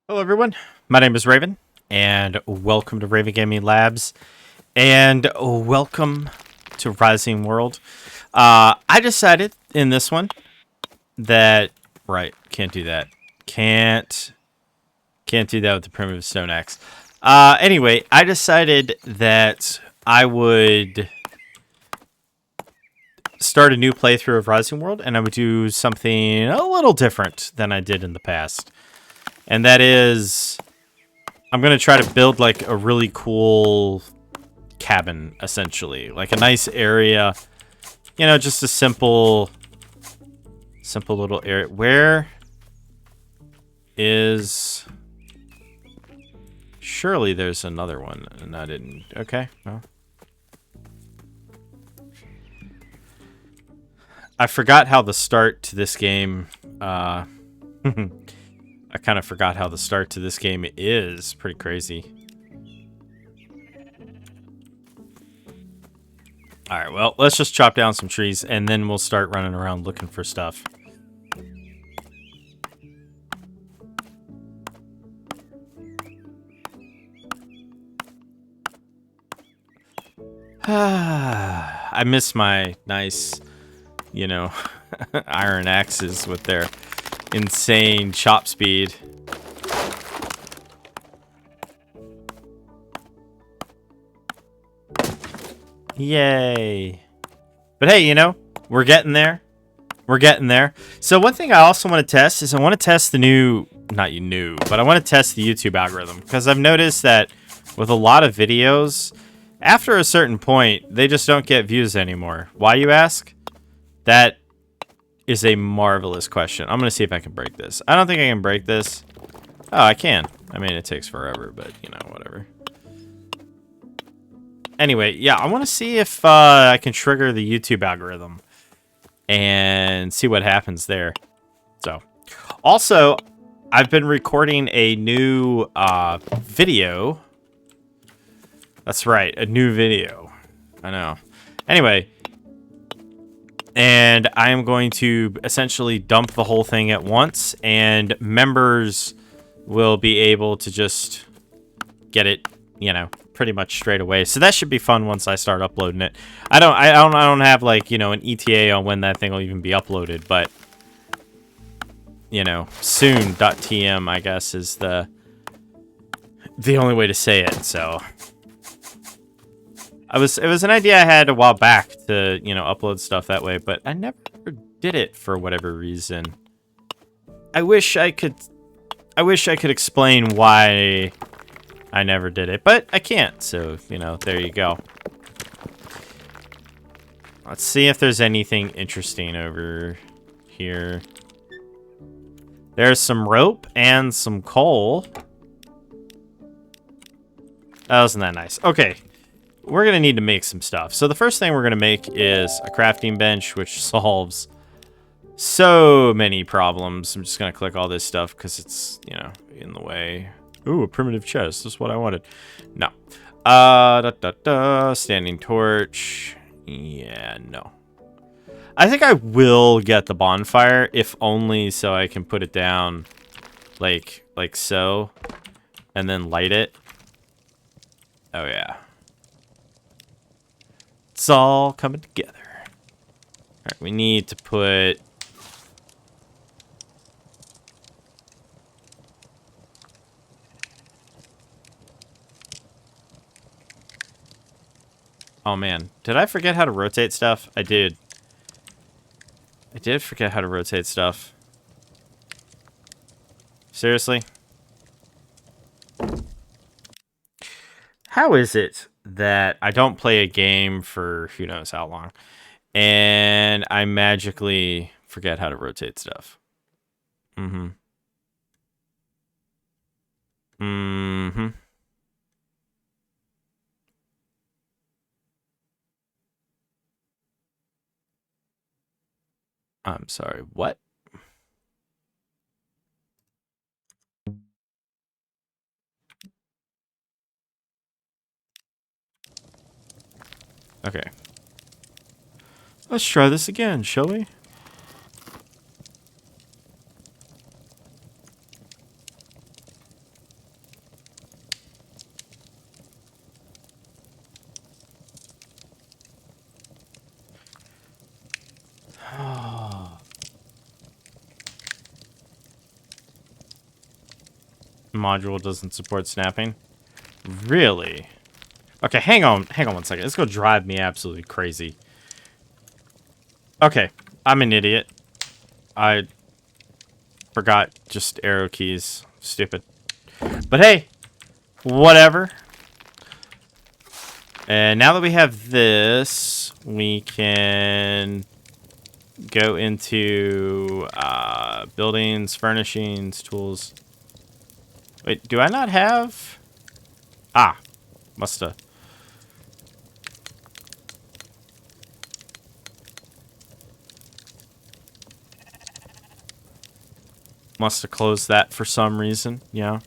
Hello, everyone. My name is Raven, and welcome to Raven Gaming Labs, and welcome to Rising World. I decided in this one that can't do that. Can't do that with the primitive stone axe. Anyway, I decided that I would start a new playthrough of Rising World, and I would do something a little different than I did in the past, and that is, I'm going to try to build like a really cool cabin, essentially. Like a nice area. You know, just a simple little area. Where is... Surely there's another one, and I didn't... Okay, well. I forgot how the start to this game... I kind of forgot how the start to this game is. Pretty crazy. Alright, well, let's just chop down some trees, and then we'll start running around looking for stuff. I miss my nice, you know, iron axes with their insane chop speed. Yay. But hey, you know, we're getting there. We're getting there. So one thing I also want to test is I want to test the new, not new, but I want to test the YouTube algorithm. Because I've noticed that with a lot of videos, after a certain point, they just don't get views anymore. Why, you ask? That is a marvelous question. I'm going to see if I can break this. I don't think I can break this. Oh, I can. I mean, it takes forever, but, you know, whatever. Anyway, yeah, I want to see if I can trigger the YouTube algorithm and see what happens there. So, also, I've been recording a new video. That's right, a new video. I know. Anyway, and I am going to essentially dump the whole thing at once, and members will be able to just get it, you know, pretty much straight away. So that should be fun once I start uploading it. I don't have, like, you know, an ETA on when that thing will even be uploaded, but, you know, soon.tm, I guess, is the only way to say it. So it was an idea I had a while back to, you know, upload stuff that way, but I never did it for whatever reason. I wish I could explain why I never did it, but I can't. So, you know, there you go. Let's see if there's anything interesting over here. There's some rope and some coal. Oh, isn't that nice? Okay. We're going to need to make some stuff. So the first thing we're going to make is a crafting bench, which solves so many problems. I'm just going to click all this stuff because it's, you know, in the way. Ooh, a primitive chest. That's what I wanted. No. Standing torch. Yeah, no. I think I will get the bonfire, if only so I can put it down like so, and then light it. Oh, yeah. It's all coming together. All right, we need to put... Oh, man. Did I forget how to rotate stuff? I did. I did forget how to rotate stuff. Seriously? How is it that I don't play a game for who knows how long, and I magically forget how to rotate stuff? Mm-hmm. Mm-hmm. I'm sorry, what? Okay. Let's try this again, shall we? module doesn't support snapping. Really? Okay, hang on 1 second. It's gonna drive me absolutely crazy. Okay, I'm an idiot. I forgot just arrow keys. Stupid. But hey, whatever. And now that we have this, we can go into buildings, furnishings, tools. Wait, do I not have? Ah, musta. Must have closed that for some reason, yeah.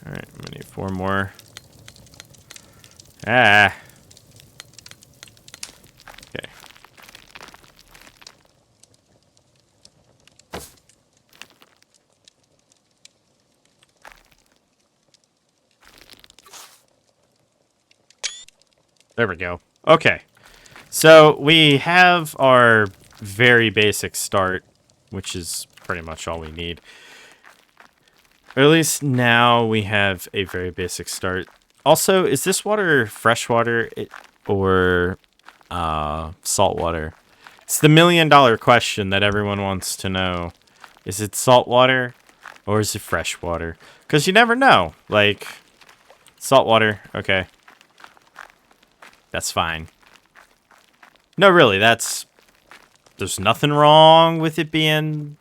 Alright, I'm gonna need 4 more. Ah. Okay. There we go. Okay. So we have our very basic start, which is pretty much all we need. Or at least now we have a very basic start. Also, is this water fresh water or salt water? It's the $1 million question that everyone wants to know. Is it salt water or is it fresh water? Because you never know. Like, salt water, okay. That's fine. No, really, there's nothing wrong with it being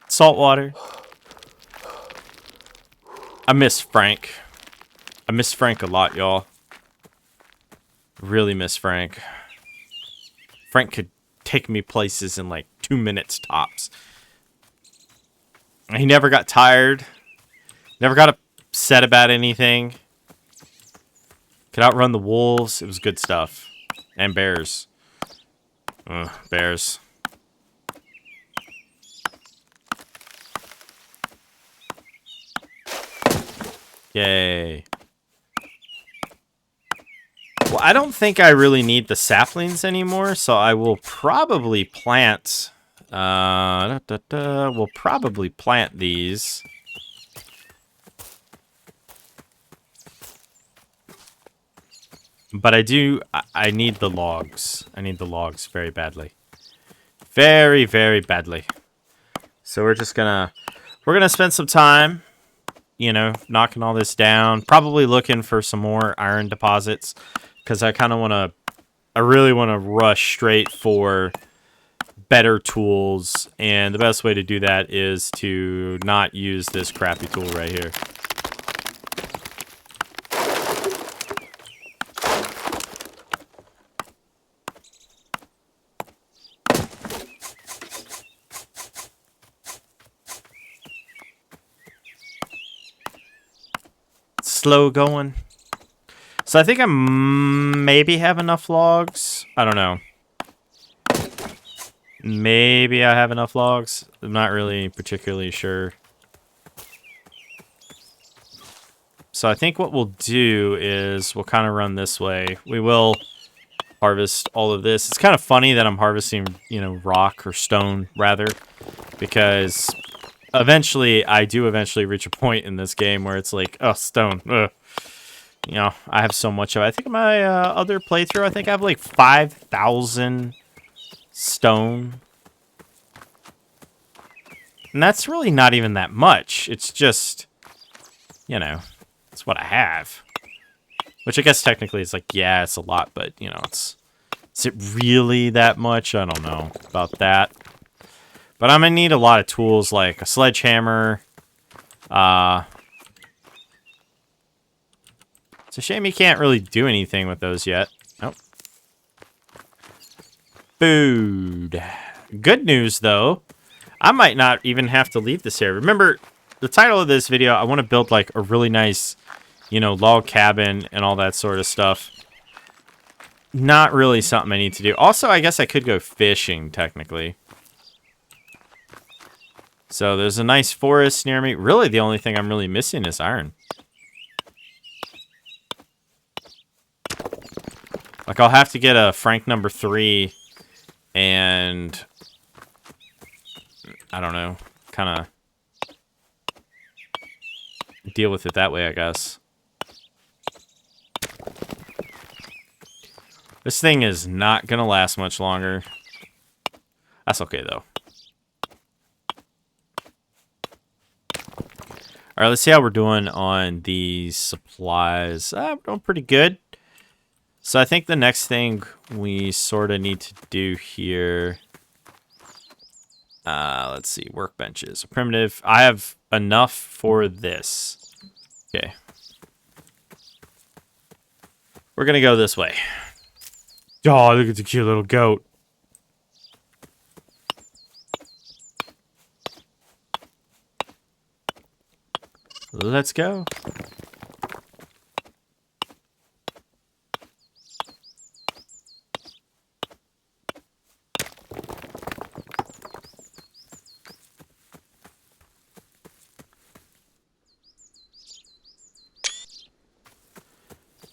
salt water. I miss Frank. I miss Frank a lot, y'all. Really miss Frank. Frank could take me places in like 2 minutes tops. He never got tired. Never got upset about anything. Could outrun the wolves. It was good stuff. And bears. Ugh, bears. Yay. Well, I don't think I really need the saplings anymore, so I will probably plant... we'll probably plant these. But I need the logs. I need the logs very badly. Very, very badly. So we're gonna spend some time, you know, knocking all this down. Probably looking for some more iron deposits. Because I really want to rush straight for better tools. And the best way to do that is to not use this crappy tool right here. Slow going. So I think I maybe have enough logs. I don't know. Maybe I have enough logs. I'm not really particularly sure. So I think what we'll do is we'll kind of run this way. We will harvest all of this. It's kind of funny that I'm harvesting, you know, rock or stone rather, because I do eventually reach a point in this game where it's like, oh, stone. Ugh. You know, I have so much of it. I think in my other playthrough, I think I have like 5,000 stone. And that's really not even that much. It's just, you know, it's what I have. Which I guess technically is like, yeah, it's a lot, but, you know, is it really that much? I don't know about that. But I'm going to need a lot of tools like a sledgehammer. It's a shame you can't really do anything with those yet. Nope. Food. Good news, though. I might not even have to leave this area. Remember, the title of this video, I want to build like a really nice, you know, log cabin and all that sort of stuff. Not really something I need to do. Also, I guess I could go fishing, technically. So there's a nice forest near me. Really, the only thing I'm really missing is iron. Like, I'll have to get a Frank number 3 and I don't know, kind of deal with it that way, I guess. This thing is not gonna last much longer. That's okay, though. All right, let's see how we're doing on these supplies. We're doing pretty good. So I think the next thing we sort of need to do here... let's see, workbenches. Primitive. I have enough for this. Okay. We're gonna go this way. Oh, look at the cute little goat. Let's go.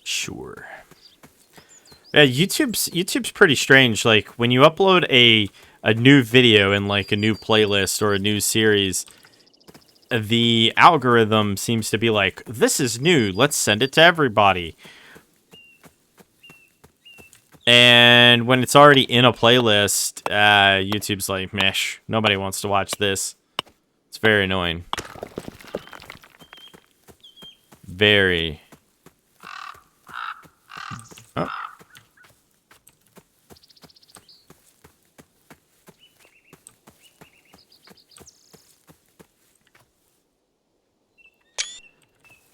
Sure. Yeah, YouTube's pretty strange. Like when you upload a new video in like a new playlist or a new series, the algorithm seems to be like, this is new, let's send it to everybody. And when it's already in a playlist, YouTube's like, mesh, nobody wants to watch this. It's very annoying. Very. Oh.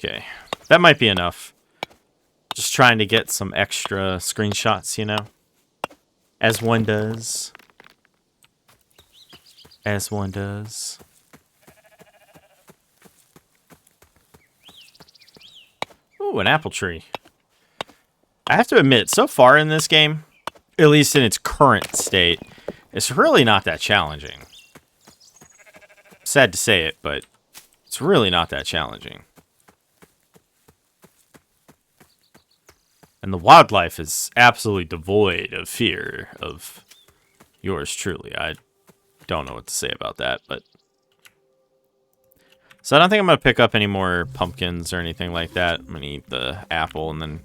Okay, that might be enough. Just trying to get some extra screenshots, you know? As one does. As one does. Ooh, an apple tree. I have to admit, so far in this game, at least in its current state, it's really not that challenging. Sad to say it, but it's really not that challenging. And the wildlife is absolutely devoid of fear of yours truly. I don't know what to say about that, but... So I don't think I'm going to pick up any more pumpkins or anything like that. I'm going to eat the apple, and then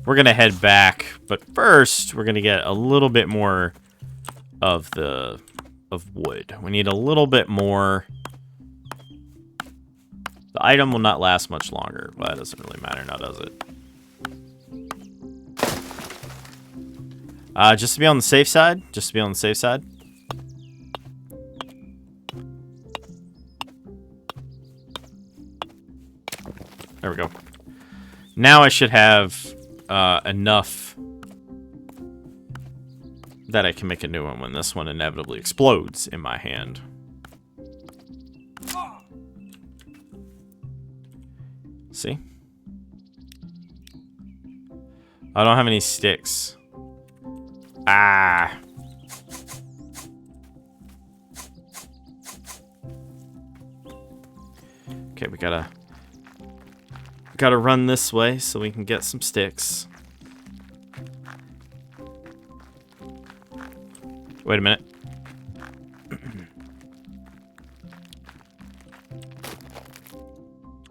we're going to head back. But first, we're going to get a little bit more of wood. We need a little bit more. The item will not last much longer, but that doesn't really matter now, does it? Just to be on the safe side. Just to be on the safe side. There we go. Now I should have enough that I can make a new one when this one inevitably explodes in my hand. See? I don't have any sticks. Ah. Okay, we gotta run this way so we can get some sticks. Wait a minute.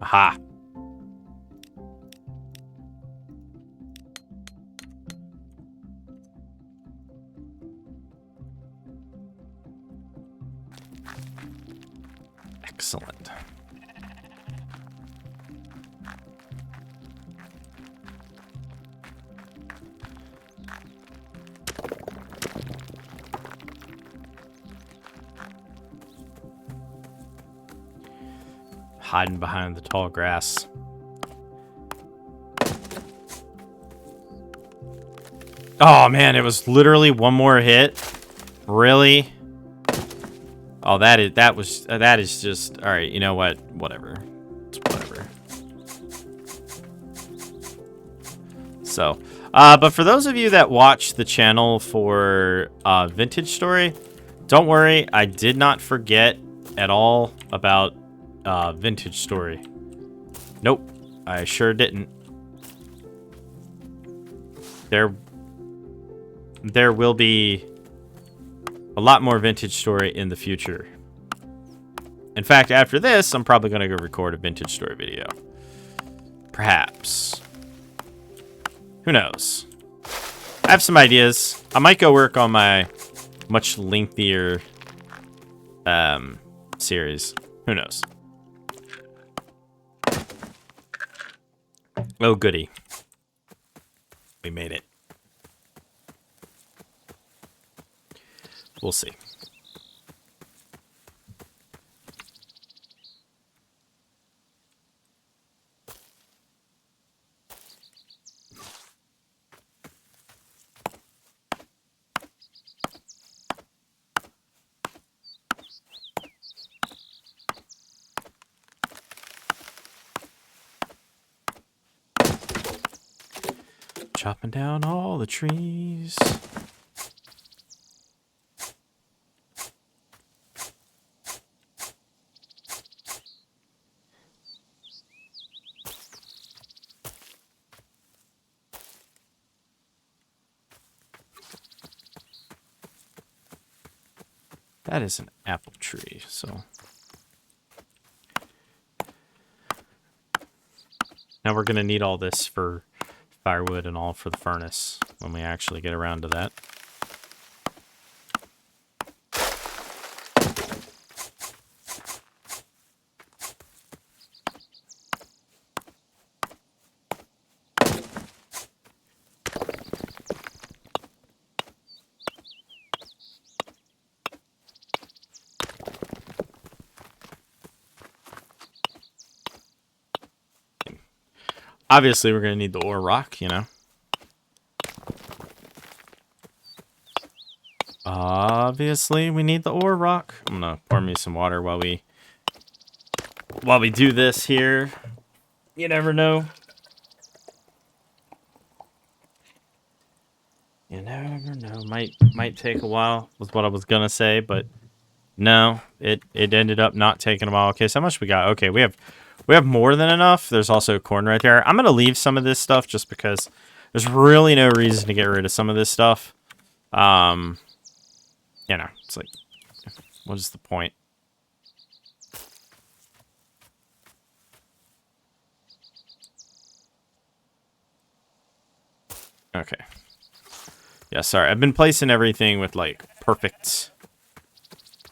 Aha. Excellent. Hiding behind the tall grass. Oh man, it was literally one more hit. Really? Oh, that is just all right. You know what? Whatever. It's whatever. So, but for those of you that watch the channel for Vintage Story, don't worry. I did not forget at all about Vintage Story. Nope, I sure didn't. There will be a lot more Vintage Story in the future. In fact, after this, I'm probably going to go record a vintage story video. Perhaps. Who knows? I have some ideas. I might go work on my much lengthier series. Who knows? Oh, goody. We made it. We'll see. Chopping down all the trees. That is an apple tree, so. Now we're going to need all this for firewood and all for the furnace when we actually get around to that. Obviously, we're going to need the ore rock, you know. Obviously, we need the ore rock. I'm going to pour me some water while we do this here. You never know. You never know. Might take a while was what I was going to say, but no, it ended up not taking a while. Okay, so how much we got? Okay, we have more than enough. There's also corn right there. I'm going to leave some of this stuff just because there's really no reason to get rid of some of this stuff. You know, it's like, what is the point? Okay. Yeah, sorry. I've been placing everything with, like, perfect,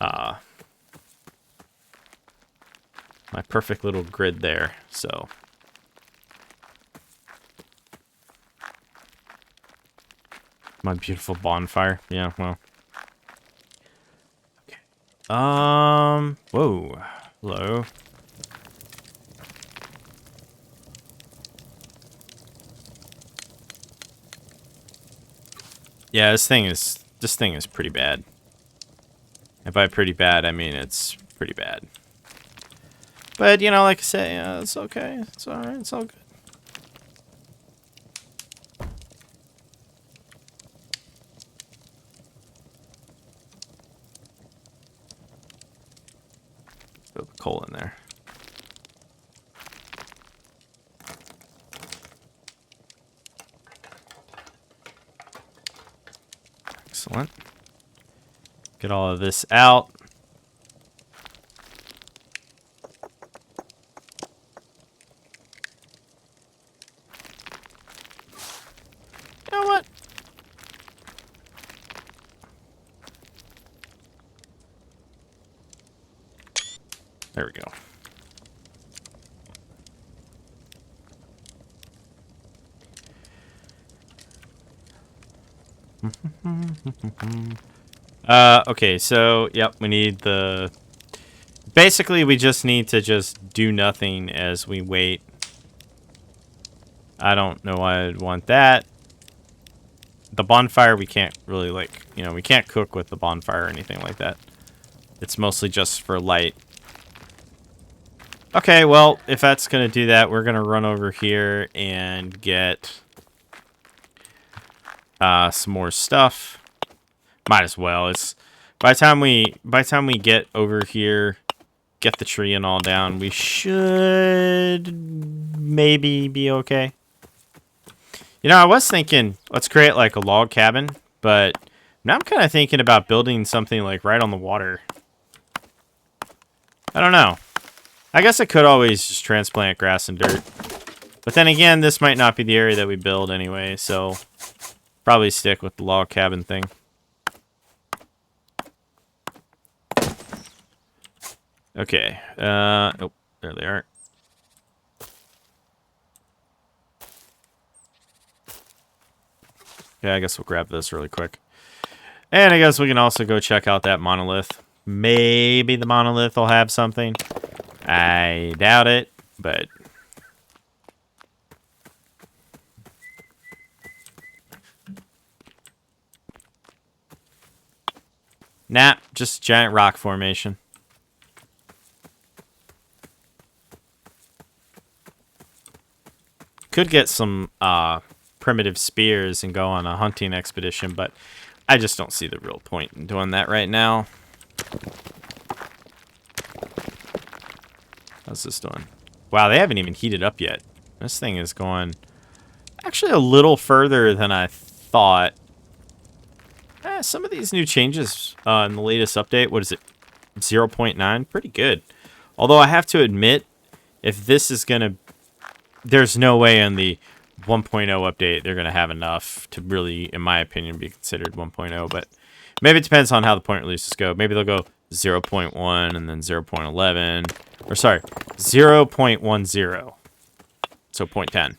my perfect little grid there, so. My beautiful bonfire. Yeah, well. Okay. Whoa. Hello. Yeah, this thing is pretty bad. And by pretty bad, I mean it's pretty bad. But, you know, like I say, it's okay. It's alright. It's all good. Throw the coal in there. Excellent. Get all of this out. You know what? There we go. Okay, so, yep, we need the... Basically, we just need to just do nothing as we wait. I don't know why I'd want that. The bonfire, we can't really, like, you know, we can't cook with the bonfire or anything like that. It's mostly just for light. Okay, well, if that's going to do that, we're going to run over here and get some more stuff. Might as well. It's by the time we get over here, get the tree and all down, we should maybe be okay. You know, I was thinking, let's create like a log cabin, but now I'm kind of thinking about building something like right on the water. I don't know. I guess I could always just transplant grass and dirt. But then again, this might not be the area that we build anyway, so probably stick with the log cabin thing. Okay. Oh, there they are. Yeah, I guess we'll grab this really quick. And I guess we can also go check out that monolith. Maybe the monolith will have something. I doubt it, but... Nah, just giant rock formation. Could get some primitive spears and go on a hunting expedition, but I just don't see the real point in doing that right now. How's this doing? Wow, they haven't even heated up yet. This thing is going actually a little further than I thought. Some of these new changes in the latest update, what is it, 0.9? Pretty good. Although I have to admit, if this is going to... There's no way in the 1.0 update they're going to have enough to really, in my opinion, be considered 1.0. But maybe it depends on how the point releases go. Maybe they'll go 0.1 and then 0.11. Or sorry, 0.10. So 0.10.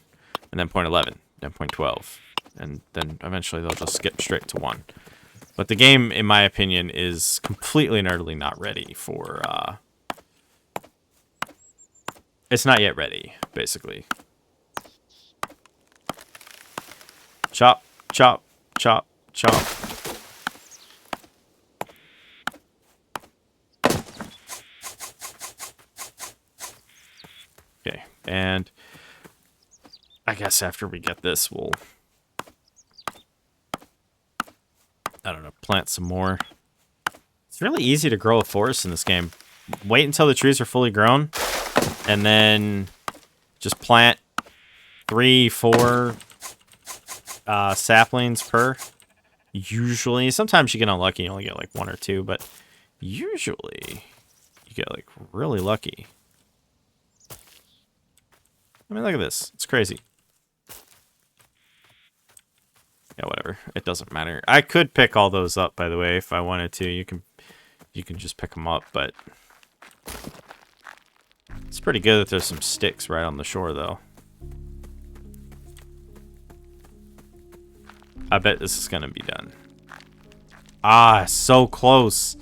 And then 0.11. Then 0.12. And then eventually they'll just skip straight to 1. But the game, in my opinion, is completely and utterly not ready for... It's not yet ready, basically. Chop, chop, chop, chop. Okay, and I guess after we get this, we'll... I don't know, plant some more. It's really easy to grow a forest in this game. Wait until the trees are fully grown, and then just plant 3, 4 saplings per. Usually, sometimes you get unlucky, you only get like 1 or 2, but usually you get like really lucky. I mean, look at this. It's crazy. Yeah, whatever. It doesn't matter. I could pick all those up, by the way, if I wanted to. You can just pick them up, but it's pretty good that there's some sticks right on the shore, though. I bet this is gonna be done. Ah, so close.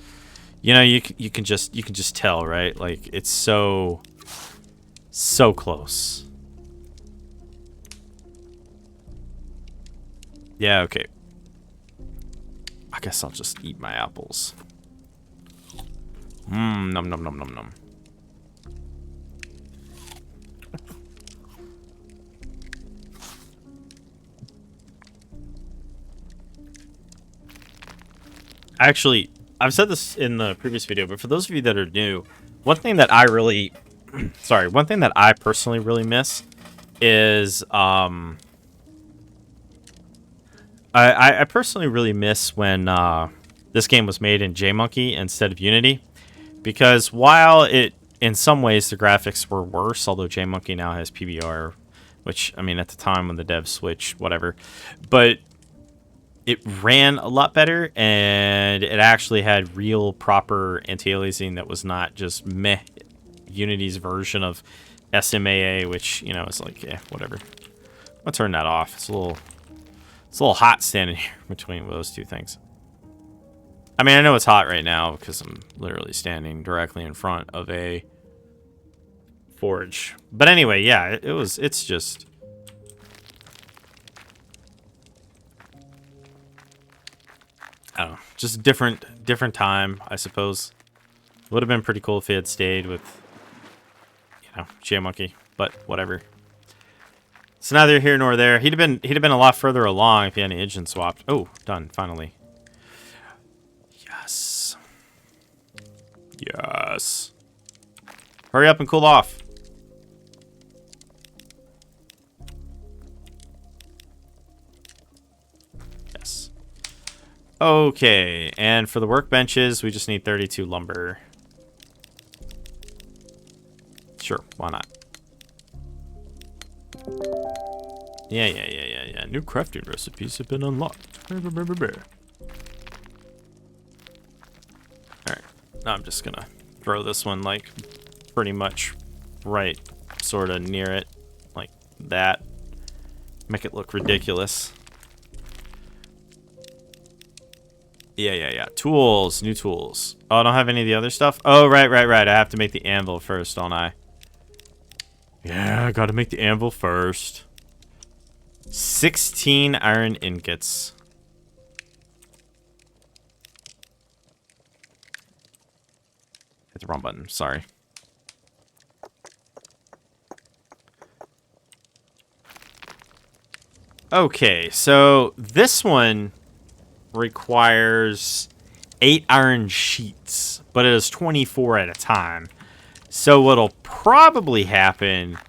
You know, you can just tell, right? Like, it's so close. Yeah, okay. I guess I'll just eat my apples. Nom nom nom nom nom. Actually, I've said this in the previous video, but for those of you that are new, one thing that I really... sorry, one thing that I personally really miss is... I personally really miss when this game was made in JMonkey instead of Unity, because while it, in some ways, the graphics were worse, although JMonkey now has PBR, which, I mean, at the time when the devs switched, whatever, but it ran a lot better, and it actually had real, proper anti-aliasing that was not just meh Unity's version of SMAA, which, you know, is like, yeah, whatever. I'm gonna turn that off. It's a little hot standing here between those two things. I mean, I know it's hot right now because I'm literally standing directly in front of a forge. But anyway, yeah, it's just... I don't know, just different time, I suppose. Would have been pretty cool if he had stayed with, you know, JMonkey, but whatever. It's neither here nor there. He'd have been a lot further along if he had an engine swapped. Oh, done, finally. Yes. Yes. Hurry up and cool off. Yes. Okay, and for the workbenches, we just need 32 lumber. Sure, why not? Yeah. New crafting recipes have been unlocked. Alright, now I'm just gonna throw this one, like, pretty much right sort of near it. Like that. Make it look ridiculous. Yeah. Tools, new tools. Oh, I don't have any of the other stuff? Oh, right. I have to make the anvil first, don't I? Yeah, I gotta make the anvil first. 16 iron ingots. Hit the wrong button, sorry. Okay, so this one requires 8 iron sheets, but it is 24 at a time. So what'll probably happen,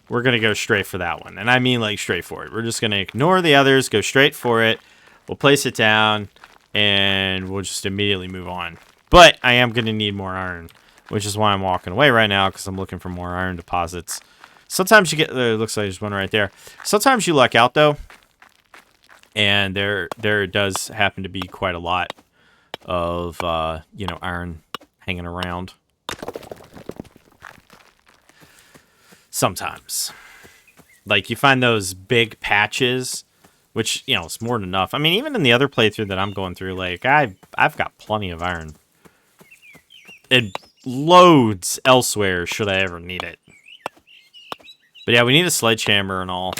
we're going to go straight for that one. And I mean like straight for it. We're just going to ignore the others, go straight for it. We'll place it down, and we'll just immediately move on. But I am going to need more iron, which is why I'm walking away right now, because I'm looking for more iron deposits. Sometimes you get, it looks like there's one right there. Sometimes you luck out, though. And there does happen to be quite a lot of, you know, iron hanging around. Sometimes. Like, you find those big patches, which, you know, it's more than enough. I mean, even in the other playthrough that I'm going through, like, I've got plenty of iron. And loads elsewhere, should I ever need it. But yeah, we need a sledgehammer and all.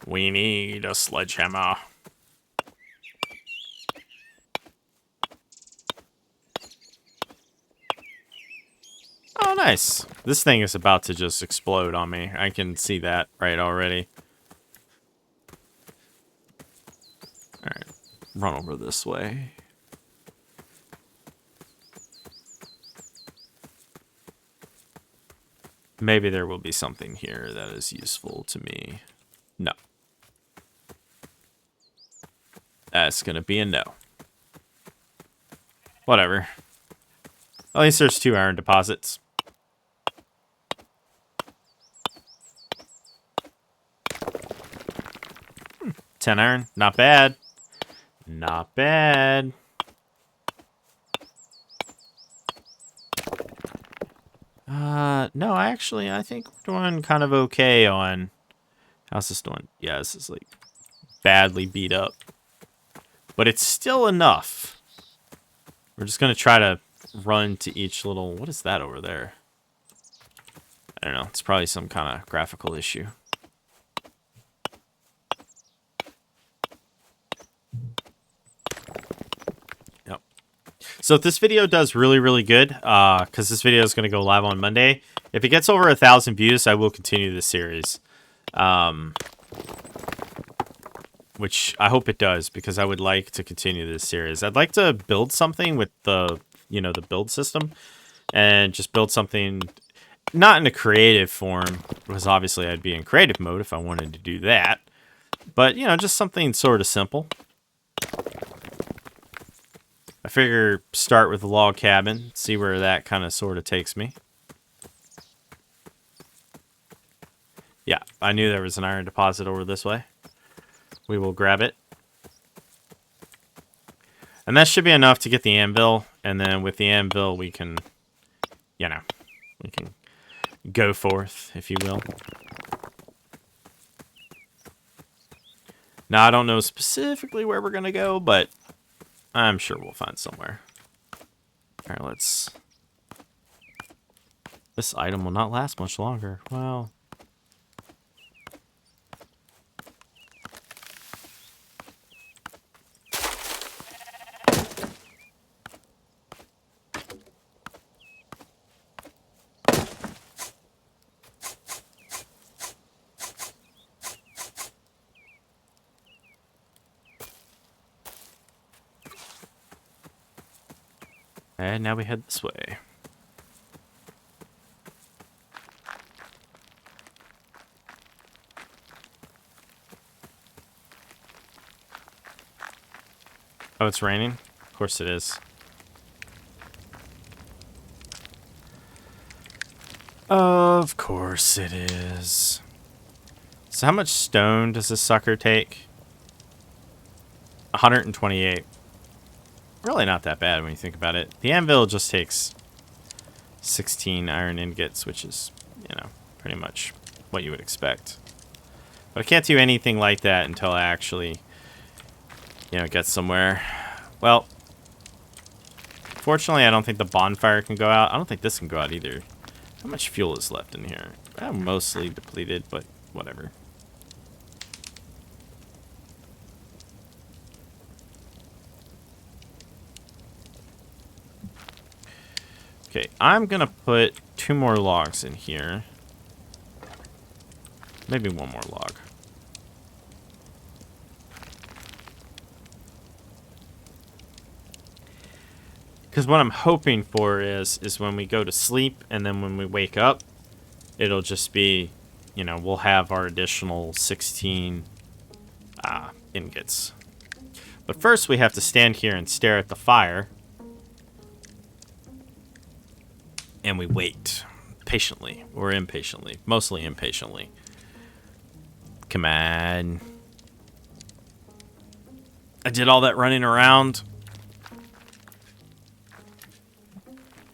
We need a sledgehammer. Oh, nice. This thing is about to just explode on me. I can see that right already. Alright. Run over this way. Maybe there will be something here that is useful to me. No. That's gonna be a no. Whatever. At least there's 2 iron deposits. Hmm. 10 iron. Not bad. Not bad. No, actually, I think we're doing kind of okay on... How's this doing? Yeah, this is, like, badly beat up. But it's still enough. We're just going to try to run to each little... What is that over there? I don't know. It's probably some kind of graphical issue. Yep. So if this video does really, really good, because this video is going to go live on Monday, if it gets over 1,000 views, I will continue this series. Which I hope it does, because I would like to continue this series. I'd like to build something with the, you know, the build system, and just build something not in a creative form, because obviously I'd be in creative mode if I wanted to do that, but, you know, just something sort of simple. I figure start with a log cabin, see where that kind of sort of takes me. Yeah, I knew there was an iron deposit over this way. We will grab it. And that should be enough to get the anvil. And then with the anvil, we can, you know, we can go forth, if you will. Now, I don't know specifically where we're going to go, but I'm sure we'll find somewhere. All right, let's... This item will not last much longer. Well... And now we head this way. Oh, it's raining? Of course it is. Of course it is. So how much stone does this sucker take? 128. Really not that bad when you think about it. The anvil just takes 16 iron ingots, which is, you know, pretty much what you would expect. But I can't do anything like that until I actually, you know, get somewhere. Well, fortunately, I don't think the bonfire can go out. I don't think this can go out either. How much fuel is left in here? Mostly depleted, but whatever. Okay, I'm gonna put 2 more logs in here. Maybe 1 more log. Because what I'm hoping for is when we go to sleep and then when we wake up, it'll just be, you know, we'll have our additional 16 ingots. But first we have to stand here and stare at the fire. And we wait patiently or impatiently, mostly impatiently. Come on. I did all that running around.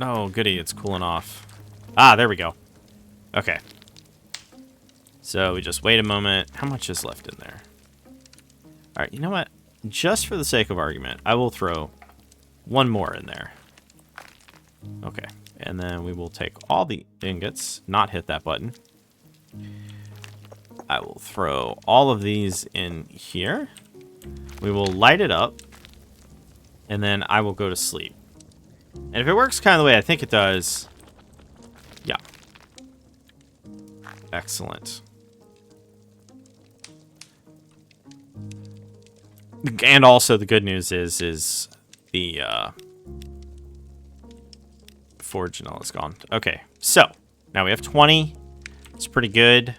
Oh, goody, it's cooling off. Ah, there we go. Okay. So we just wait a moment. How much is left in there? All right, you know what? Just for the sake of argument, I will throw 1 more in there. Okay. And then we will take all the ingots, not hit that button. I will throw all of these in here. We will light it up. And then I will go to sleep. And if it works kind of the way I think it does, yeah. Excellent. And also the good news is the forge and all is gone. Okay, so now we have 20. It's pretty good.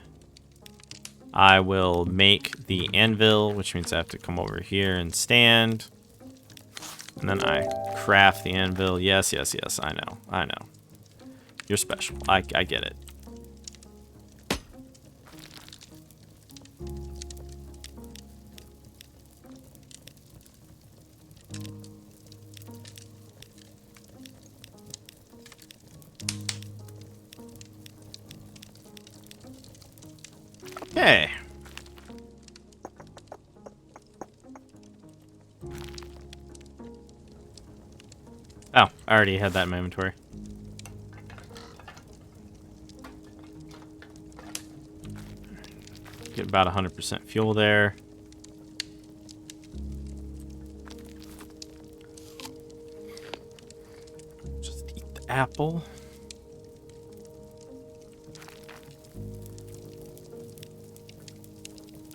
I will make the anvil, which means I have to come over here and stand. And then I craft the anvil. Yes, yes, yes, I know. I know. You're special. I get it. Okay. Oh, I already had that in my inventory. Get about 100% fuel there. Just eat the apple.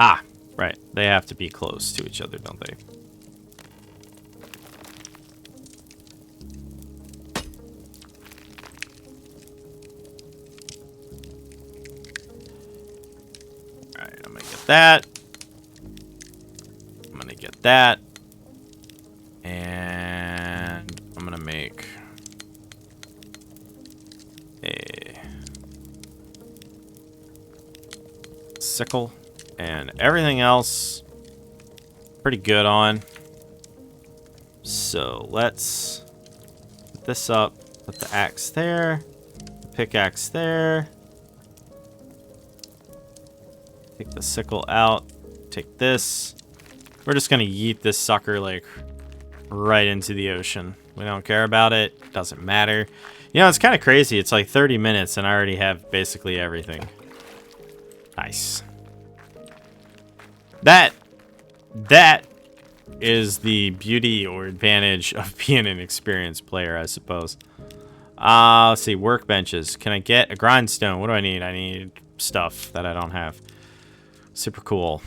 Ah, right. They have to be close to each other, don't they? Alright, I'm gonna get that. I'm gonna get that. And I'm gonna make a sickle. And everything else, pretty good on. So let's put this up, put the axe there, the pickaxe there. Take the sickle out, take this. We're just gonna yeet this sucker like right into the ocean. We don't care about it, doesn't matter. You know, it's kind of crazy. It's like 30 minutes and I already have basically everything. Nice. That is the beauty or advantage of being an experienced player, I suppose. Let's see, workbenches. Can I get a grindstone? What do I need? I need stuff that I don't have. Super cool.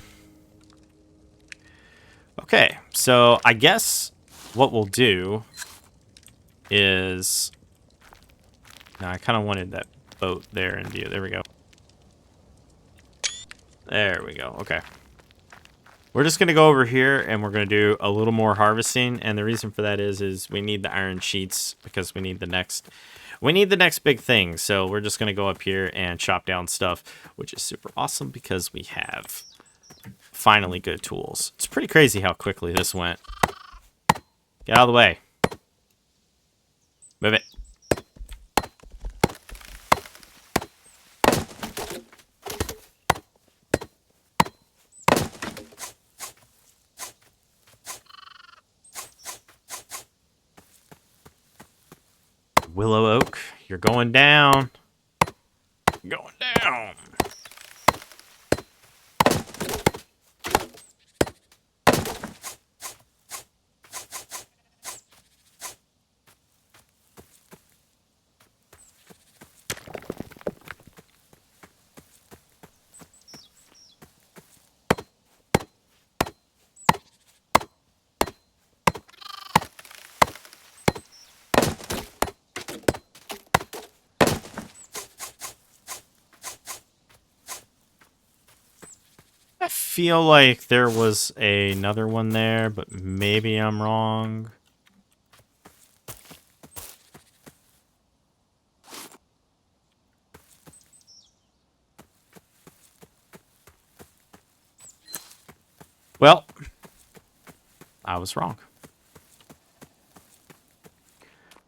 Okay, so I guess what we'll do is... Now, I kind of wanted that boat there in view. There we go. There we go. Okay. We're just going to go over here and we're going to do a little more harvesting. And the reason for that is we need the iron sheets because we need the next big thing. So we're just going to go up here and chop down stuff, which is super awesome because we have finally good tools. It's pretty crazy how quickly this went. Get out of the way. Move it. Willow oak, you're going down. Going down. I feel like there was another one there, but maybe I'm wrong. Well, I was wrong.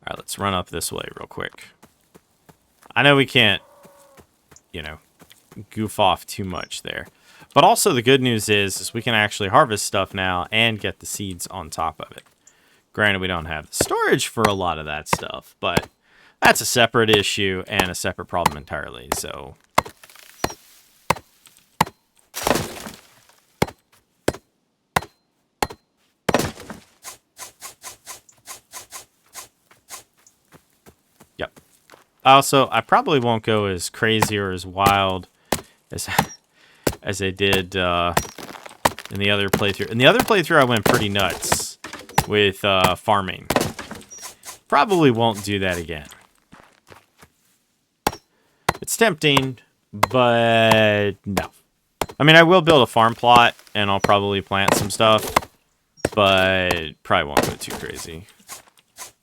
All right, let's run up this way real quick. I know we can't, you know, goof off too much there. But also the good news is we can actually harvest stuff now and get the seeds on top of it. Granted, we don't have the storage for a lot of that stuff, but that's a separate issue and a separate problem entirely, so... Yep. Also, I probably won't go as crazy or as wild as I did in the other playthrough. In the other playthrough, I went pretty nuts with farming. Probably won't do that again. It's tempting, but no. I mean, I will build a farm plot, and I'll probably plant some stuff, but probably won't go too crazy.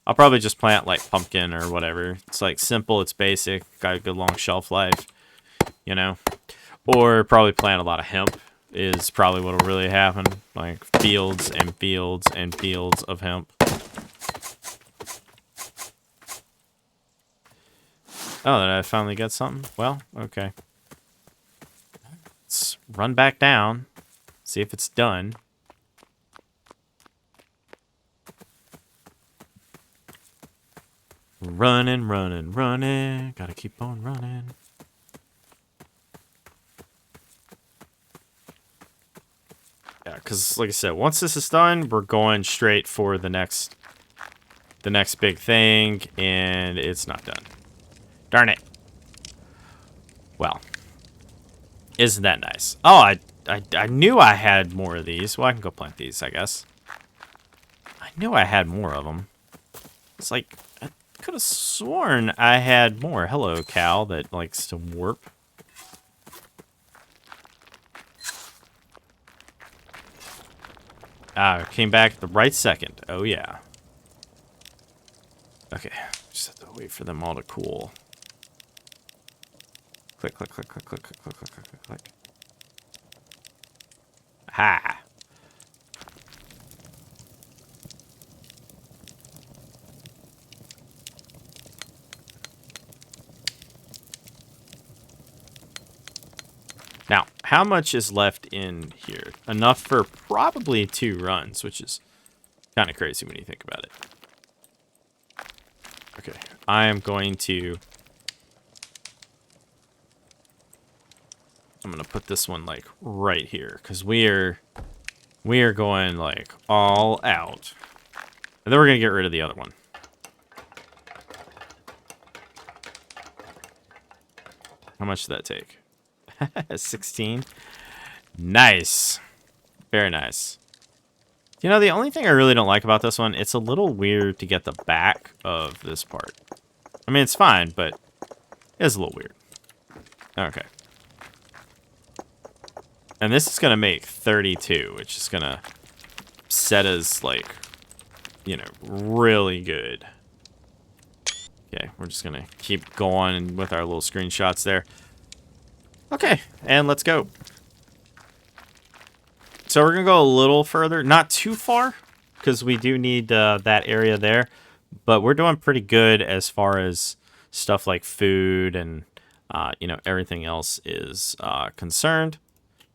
I'll probably just plant, like, pumpkin or whatever. It's, like, simple, it's basic, got a good long shelf life, you know? Or probably plant a lot of hemp is probably what will really happen. Like, fields and fields and fields of hemp. Oh, did I finally get something? Well, okay. Let's run back down, see if it's done. Running, running, running. Gotta keep on running. Yeah, because like I said, once this is done, we're going straight for the next big thing, and it's not done. Darn it. Well, isn't that nice? Oh, I knew I had more of these. Well, I can go plant these, I guess. I knew I had more of them. It's like, I could have sworn I had more. Hello, cow that likes to warp. Ah, came back at the right second. Oh, yeah. Okay, just have to wait for them all to cool. Click, click, click, click, click, click, click, click, click, click. Ha! Now, how much is left in here? Enough for probably 2 runs, which is kind of crazy when you think about it. Okay, I am going to... I'm going to put this one, like, right here, because we are going, like, all out. And then we're going to get rid of the other one. How much did that take? 16. Nice. Very nice. You know, the only thing I really don't like about this one, it's a little weird to get the back of this part. I mean, it's fine, but it's a little weird. Okay. And this is going to make 32, which is going to set us, like, you know, really good. Okay, we're just going to keep going with our little screenshots there. Okay, and let's go. So we're going to go a little further. Not too far, because we do need that area there. But we're doing pretty good as far as stuff like food and, you know, everything else is concerned.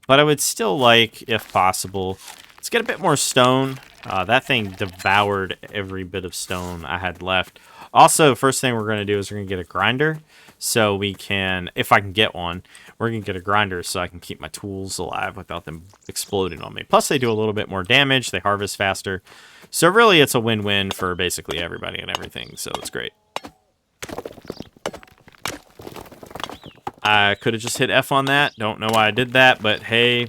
But I would still like, if possible, let's get a bit more stone. That thing devoured every bit of stone I had left. Also, first thing we're going to do is we're going to get a grinder. So we can, if I can get one, we're going to get a grinder so I can keep my tools alive without them exploding on me. Plus, they do a little bit more damage. They harvest faster. So really, it's a win-win for basically everybody and everything. So it's great. I could have just hit F on that. Don't know why I did that, but hey,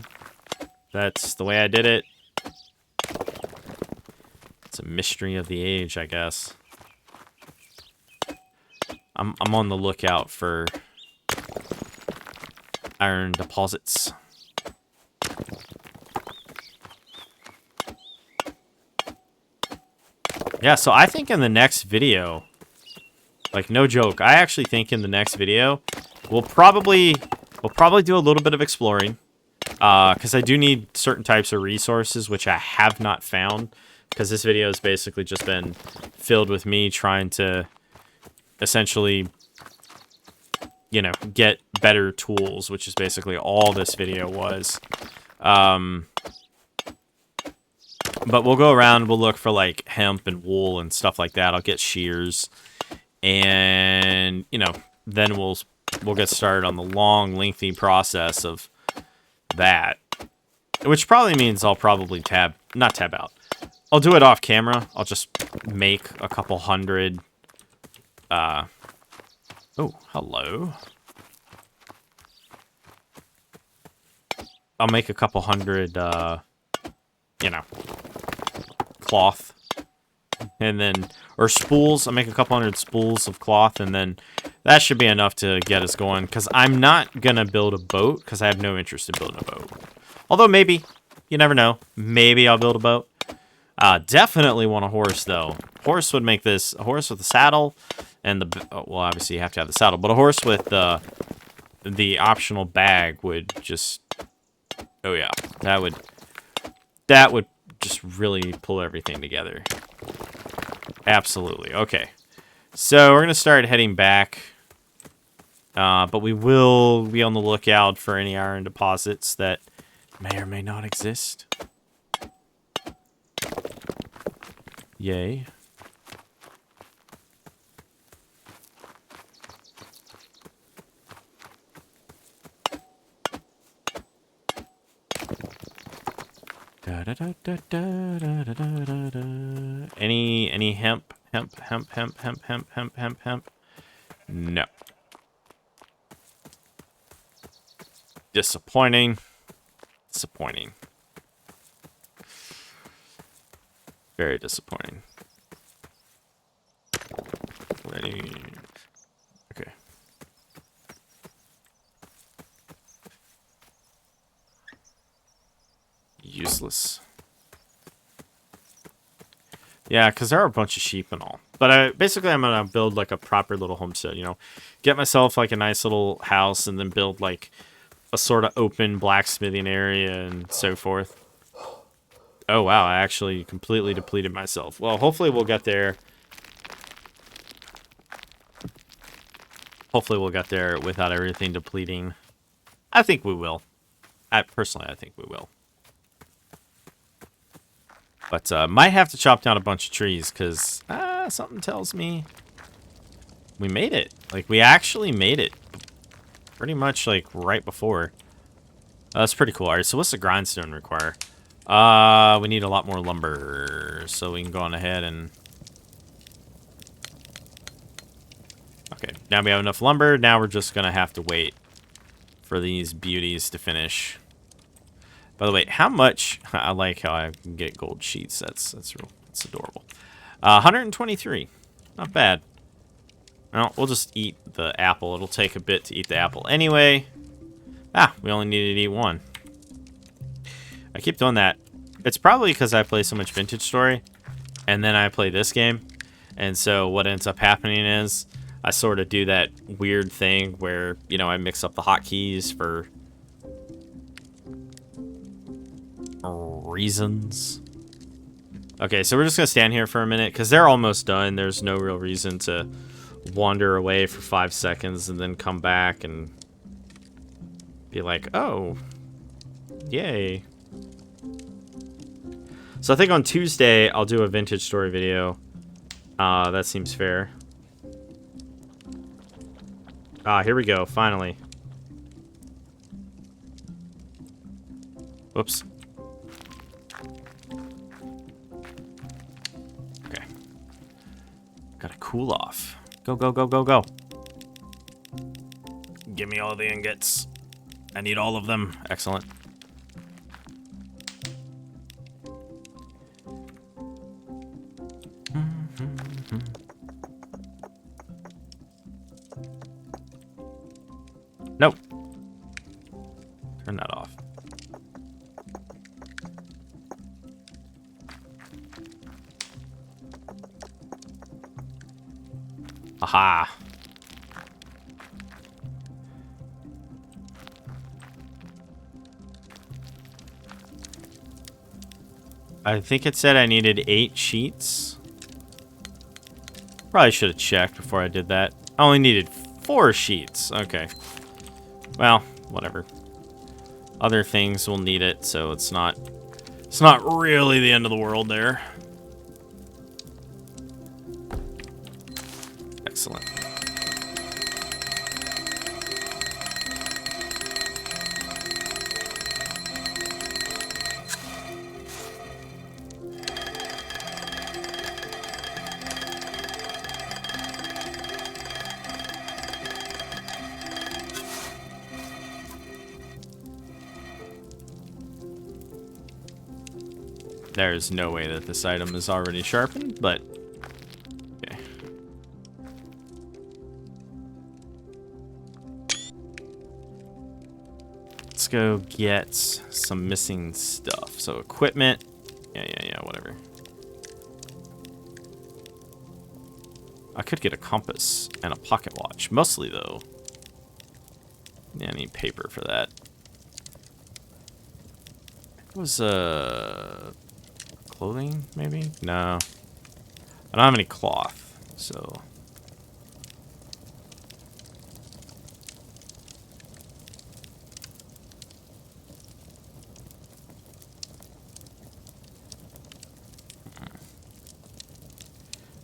that's the way I did it. It's a mystery of the age, I guess. I'm on the lookout for iron deposits. Yeah, so I think in the next video, like no joke, I actually think in the next video we'll probably do a little bit of exploring, because I do need certain types of resources which I have not found, because this video has basically just been filled with me trying to essentially, you know, get better tools, which is basically all this video was. But we'll go around, we'll look for like hemp and wool and stuff like that. I'll get shears, and you know, then we'll get started on the long, lengthy process of that, which probably means I'll probably not tab out. I'll do it off camera. I'll just make a couple hundred. Oh, hello. I'll make a couple hundred, you know, cloth. And then, or spools. I'll make a couple hundred spools of cloth, and then that should be enough to get us going. Because I'm not going to build a boat, because I have no interest in building a boat. Although maybe, you never know. Maybe I'll build a boat. Definitely want a horse, though. Horse would make this, a horse with a saddle, and well, obviously you have to have the saddle, but a horse with the optional bag would just, oh yeah, that would just really pull everything together. Absolutely. Okay, so we're gonna start heading back, but we will be on the lookout for any iron deposits that may or may not exist. Yay. Any hemp? No. Disappointing. Very disappointing. Ready. Okay. Useless. Yeah, because there are a bunch of sheep and all. But basically, I'm going to build like a proper little homestead, you know. Get myself like a nice little house, and then build like a sort of open blacksmithing area and so forth. Oh, wow. I actually completely depleted myself. Well, hopefully we'll get there. Hopefully we'll get there without everything depleting. I think we will. Personally, I think we will. But might have to chop down a bunch of trees, because something tells me we made it. Like, we actually made it. Pretty much, like, right before. That's pretty cool. Alright, so what's the grindstone require? We need a lot more lumber, so we can go on ahead and... Okay, now we have enough lumber. Now we're just going to have to wait for these beauties to finish. By the way, how much... I like how I can get gold sheets. That's adorable. 123. Not bad. Well, we'll just eat the apple. It'll take a bit to eat the apple anyway. We only needed to eat one. I keep doing that. It's probably because I play so much Vintage Story, and then I play this game. And so what ends up happening is I sort of do that weird thing where, you know, I mix up the hotkeys for reasons. Okay, so we're just going to stand here for a minute because they're almost done. There's no real reason to wander away for 5 seconds and then come back and be like, oh, yay. So I think on Tuesday I'll do a Vintage Story video. That seems fair. Here we go, finally. Whoops. Okay. Gotta cool off. Go, go, go, go, go. Give me all the ingots. I need all of them. Excellent. Nope. Turn that off. Aha. I think it said I needed 8 sheets. Probably should have checked before I did that. I only needed 4 sheets. Okay. Well, whatever. Other things will need it, so it's not really the end of the world there. Excellent. There's no way that this item is already sharpened, but okay. Let's go get some missing stuff. So equipment, yeah, whatever. I could get a compass and a pocket watch, mostly though. Yeah, I need paper for that. It was clothing, maybe? No. I don't have any cloth, so...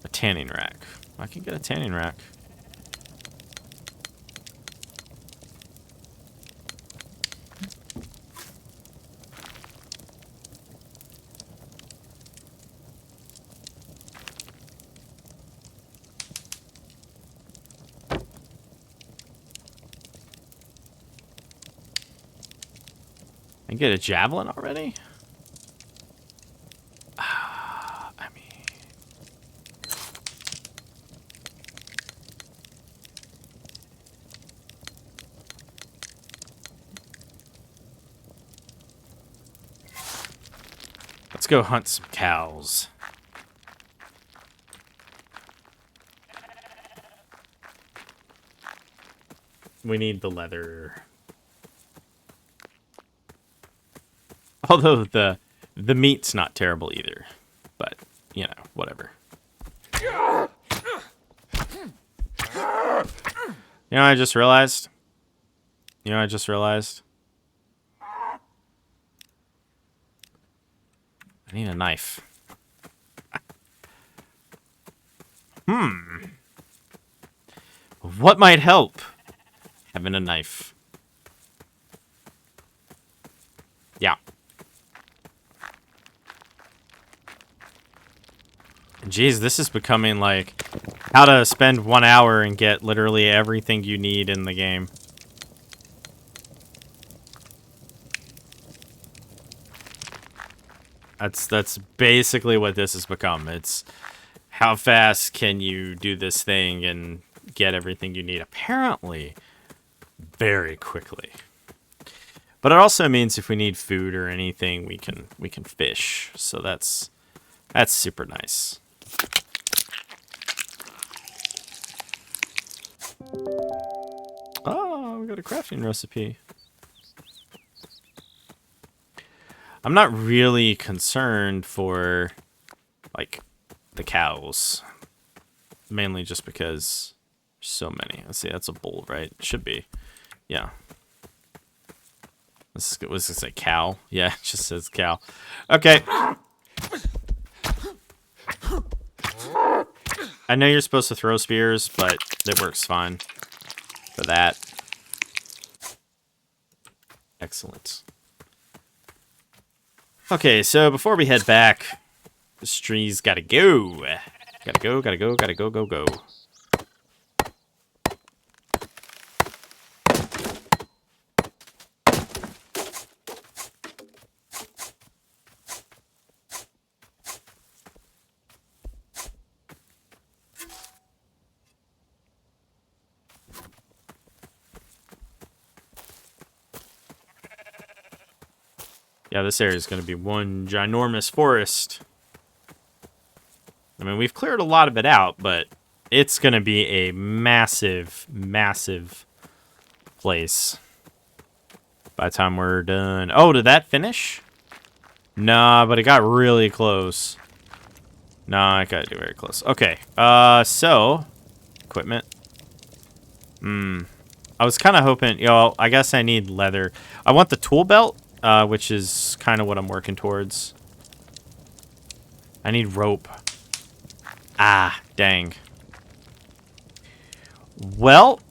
A tanning rack. I can get a tanning rack. I get a javelin already? I mean... Let's go hunt some cows. We need the leather. Although the meat's not terrible either. But, you know, whatever. You know, I just realized. I need a knife. What might help? Having a knife. Yeah. Jeez, this is becoming like how to spend 1 hour and get literally everything you need in the game. That's basically what this has become. It's how fast can you do this thing and get everything you need? Apparently, very quickly. But it also means if we need food or anything, we can fish. So that's super nice. Oh, we got a crafting recipe. I'm not really concerned for, like, the cows. Mainly just because there's so many. Let's see, that's a bull, right? It should be. Yeah. This was this a cow? Yeah, it just says cow. Okay. I know you're supposed to throw spears, but it works fine for that. Excellent. Okay, so before we head back, this tree's gotta go. Gotta go, gotta go, gotta go, go, go. Yeah, this area is going to be one ginormous forest. I mean, we've cleared a lot of it out, but it's going to be a massive, massive place by the time we're done. Oh, did that finish? Nah, but it got really close. Nah, I got to do very close. Okay, so, equipment. I was kind of hoping, yo, I guess I need leather. I want the tool belt. Which is kind of what I'm working towards. I need rope. Ah, dang. Well,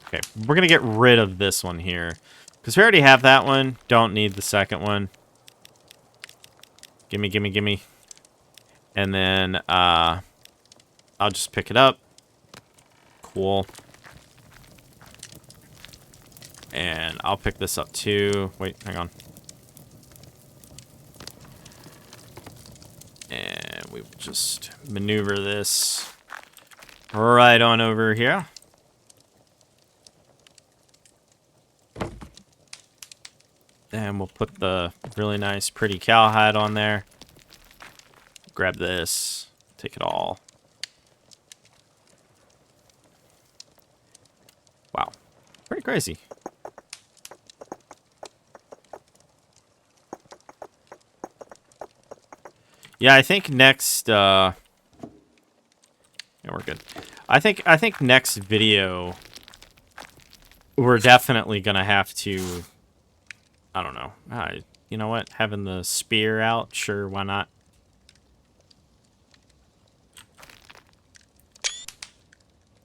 okay, we're gonna get rid of this one here. Because we already have that one. Don't need the second one. Gimme, gimme, gimme. And then, I'll just pick it up. Cool. And I'll pick this up too. Wait, hang on. And we will just maneuver this right on over here. And we'll put the really nice, pretty cowhide on there. Grab this. Take it all. Wow. Pretty crazy. Yeah, I think next, yeah, we're good. I think next video, we're definitely gonna have to, I don't know. You know what? Having the spear out, sure, why not?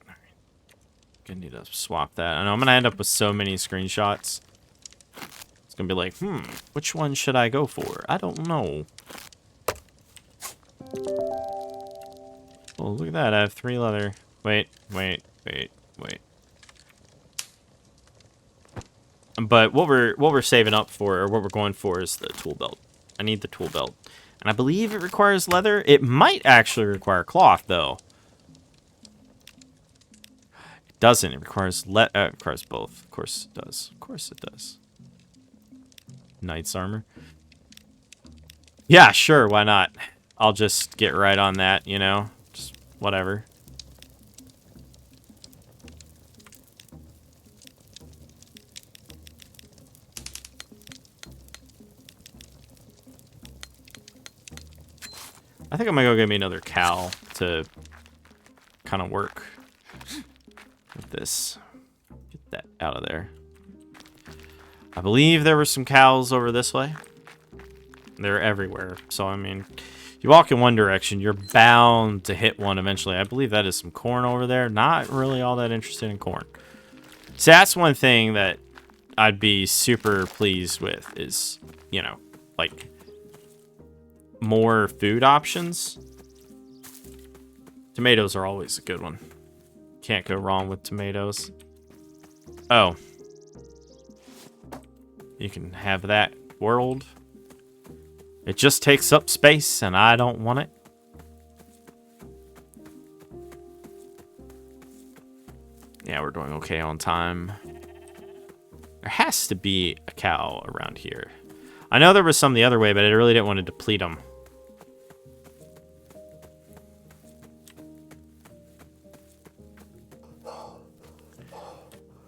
Alright. Gonna need to swap that. I know I'm gonna end up with so many screenshots. It's gonna be like, which one should I go for? I don't know. Oh, look at that. I have 3 leather. Wait. But what we're saving up for, or what we're going for, is the tool belt. I need the tool belt. And I believe it requires leather. It might actually require cloth, though. It doesn't. It requires it requires both. Of course it does. Of course it does. Knight's armor. Yeah, sure. Why not? I'll just get right on that, you know? Just whatever. I think I'm gonna go get me another cow to kind of work with this. Get that out of there. I believe there were some cows over this way. They're everywhere. So, I mean, you walk in one direction, you're bound to hit one eventually. I believe that is some corn over there. Not really all that interested in corn. So that's one thing that I'd be super pleased with is, you know, like, more food options. Tomatoes are always a good one. Can't go wrong with tomatoes. Oh. You can have that world. It just takes up space, and I don't want it. Yeah, we're doing okay on time. There has to be a cow around here. I know there was some the other way, but I really didn't want to deplete them.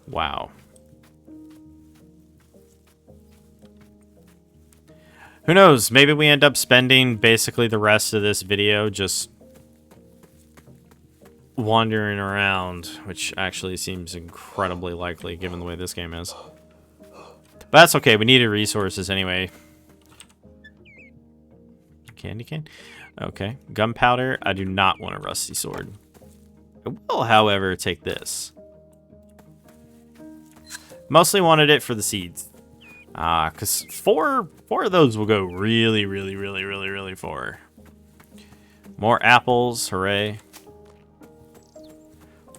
Wow. Who knows? Maybe we end up spending basically the rest of this video just wandering around, which actually seems incredibly likely given the way this game is. But that's okay. We needed resources anyway. Candy cane? Okay. Gunpowder. I do not want a rusty sword. I will, however, take this. Mostly wanted it for the seeds. Because four of those will go really far. More apples. Hooray.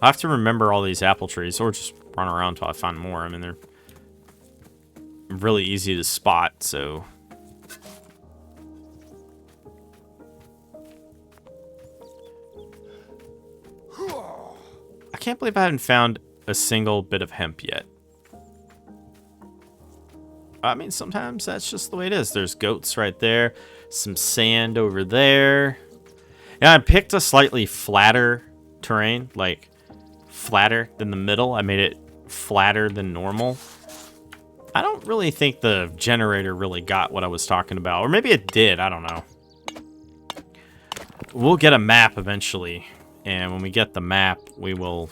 I have to remember all these apple trees, or just run around until I find more. I mean, they're really easy to spot, so... I can't believe I haven't found a single bit of hemp yet. I mean, sometimes that's just the way it is. There's goats right there. Some sand over there. Yeah, I picked a slightly flatter terrain, like flatter than the middle. I made it flatter than normal. I don't really think the generator really got what I was talking about. Or maybe it did. I don't know. We'll get a map eventually. And when we get the map, we'll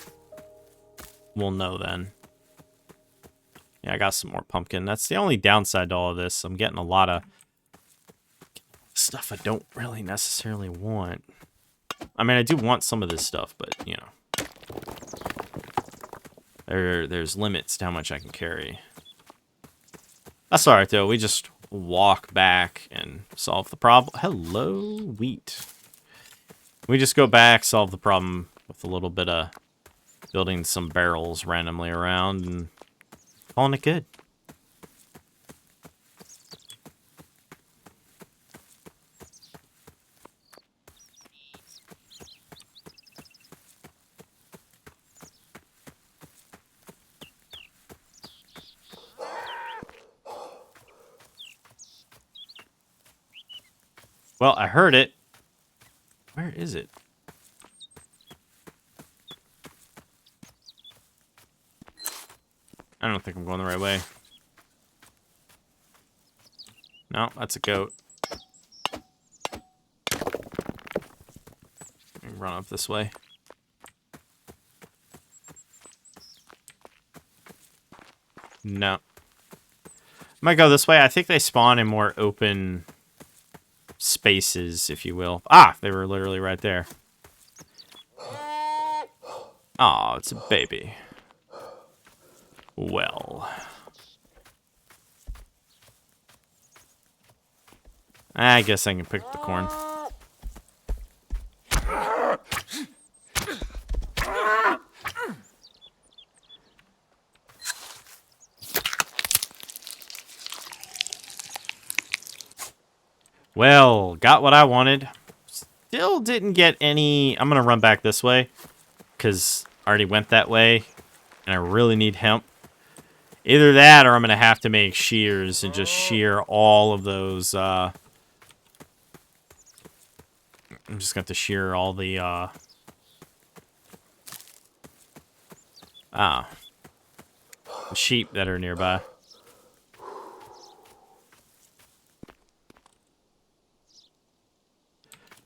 know then. Yeah, I got some more pumpkin. That's the only downside to all of this. I'm getting a lot of stuff I don't really necessarily want. I mean, I do want some of this stuff, but, you know. There's limits to how much I can carry. That's alright, though. We just walk back and solve the problem. Hello, wheat. We just go back, solve the problem with a little bit of building some barrels randomly around and calling it good. Well, I heard it. Where is it? I don't think I'm going the right way. No, that's a goat. Run up this way. No. Might go this way. I think they spawn in more open spaces, if you will. Ah, they were literally right there. Oh, it's a baby. Well. I guess I can pick the corn. Well, got what I wanted. Still didn't get any... I'm going to run back this way, because I already went that way, and I really need hemp. Either that, or I'm going to have to make shears and just shear all of those... I'm just going to have to shear all the... sheep that are nearby.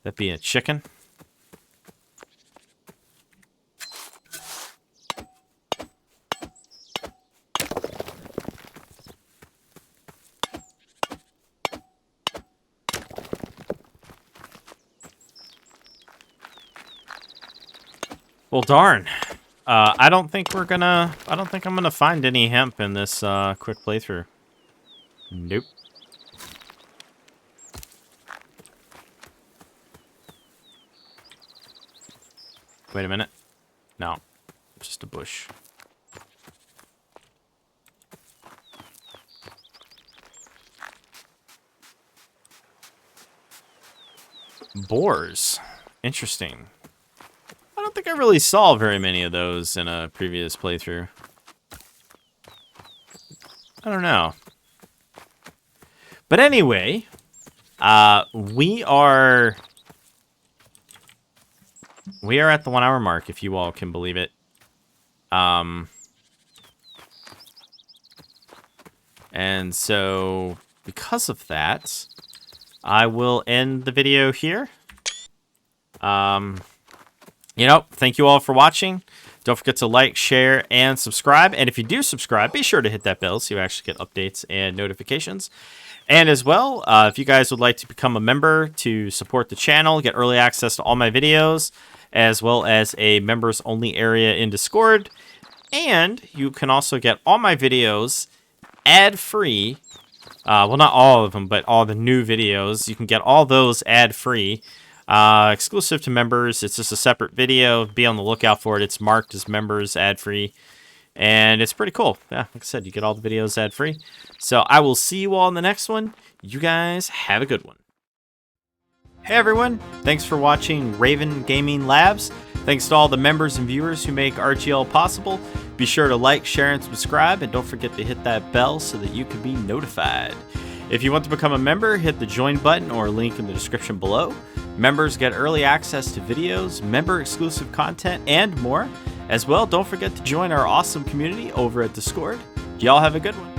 That be a chicken? Well, darn. I don't think I'm gonna find any hemp in this quick playthrough. Nope. Wait a minute. No. Just a bush. Boars. Interesting. I don't think I really saw very many of those in a previous playthrough. I don't know. But anyway, we are at the 1 hour mark, if you all can believe it. And so because of that, I will end the video here. You know, thank you all for watching. Don't forget to like, share, and subscribe. And if you do subscribe, be sure to hit that bell so you actually get updates and notifications. And as well, if you guys would like to become a member to support the channel, get early access to all my videos, as well as a members-only area in Discord. And you can also get all my videos ad-free. Well, not all of them, but all the new videos. You can get all those ad-free. Exclusive to members. It's just a separate video. Be on the lookout for it. It's marked as members ad-free. And it's pretty cool. Yeah, like I said, you get all the videos ad-free. So I will see you all in the next one. You guys have a good one. Hey everyone, thanks for watching Raven Gaming Labs. Thanks to all the members and viewers who make RGL possible. Be sure to like, share, and subscribe, and don't forget to hit that bell so that you can be notified. If you want to become a member, hit the join button or link in the description below. Members get early access to videos, member-exclusive content, and more. As well, don't forget to join our awesome community over at Discord. Y'all have a good one.